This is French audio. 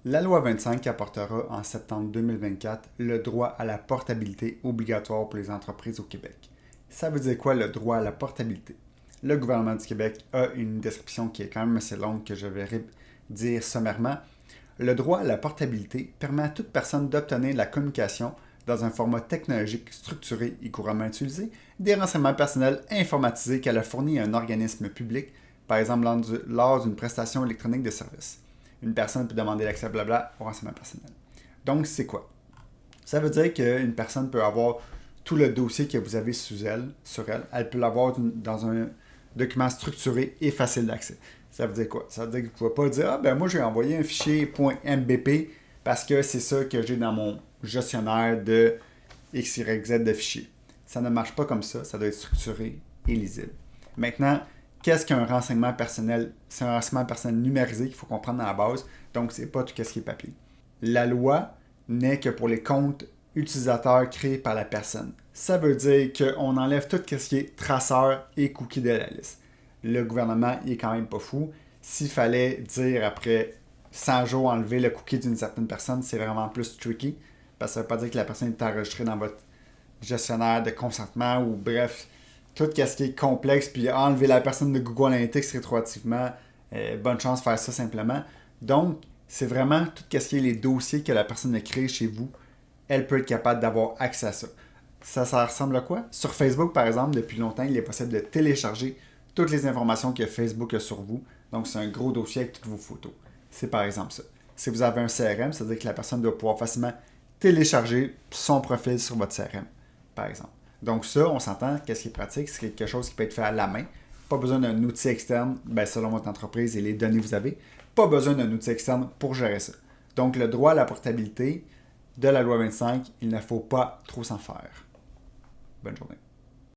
La loi 25 apportera en septembre 2024 le droit à la portabilité obligatoire pour les entreprises au Québec. Ça veut dire quoi le droit à la portabilité? Le gouvernement du Québec a une description qui est quand même assez longue que je vais dire sommairement. Le droit à la portabilité permet à toute personne d'obtenir la communication dans un format technologique structuré et couramment utilisé, des renseignements personnels informatisés qu'elle a fournis à un organisme public, par exemple lors d'une prestation électronique de service. Une personne peut demander l'accès blabla au renseignement personnel. Donc, c'est quoi? Ça veut dire qu'une personne peut avoir tout le dossier que vous avez sur elle. Elle peut l'avoir dans un document structuré et facile d'accès. Ça veut dire quoi? Ça veut dire que vous ne pouvez pas dire « Ah, ben moi, j'ai envoyé un fichier .mbp parce que c'est ça que j'ai dans mon gestionnaire de XYZ de fichiers. » Ça ne marche pas comme ça. Ça doit être structuré et lisible. Maintenant, qu'est-ce qu'un renseignement personnel? C'est un renseignement personnel numérisé qu'il faut comprendre à la base. Donc, c'est pas tout ce qui est papier. La loi n'est que pour les comptes utilisateurs créés par la personne. Ça veut dire qu'on enlève tout ce qui est traceur et cookie de la liste. Le gouvernement, il est quand même pas fou. S'il fallait dire après 100 jours enlever le cookie d'une certaine personne, c'est vraiment plus tricky. Parce que ça ne veut pas dire que la personne est enregistrée dans votre gestionnaire de consentement ou bref, tout ce qui est complexe, puis enlever la personne de Google Analytics rétroactivement, bonne chance de faire ça simplement. Donc, c'est vraiment tout ce qui est les dossiers que la personne a créés chez vous, elle peut être capable d'avoir accès à ça. Ça ressemble à quoi? Sur Facebook, par exemple, depuis longtemps, il est possible de télécharger toutes les informations que Facebook a sur vous. Donc, c'est un gros dossier avec toutes vos photos. C'est par exemple ça. Si vous avez un CRM, c'est-à-dire que la personne doit pouvoir facilement télécharger son profil sur votre CRM, par exemple. Donc ça, on s'entend, qu'est-ce qui est pratique, c'est quelque chose qui peut être fait à la main. Pas besoin d'un outil externe, selon votre entreprise et les données que vous avez. Pas besoin d'un outil externe pour gérer ça. Donc le droit à la portabilité de la loi 25, il ne faut pas trop s'en faire. Bonne journée.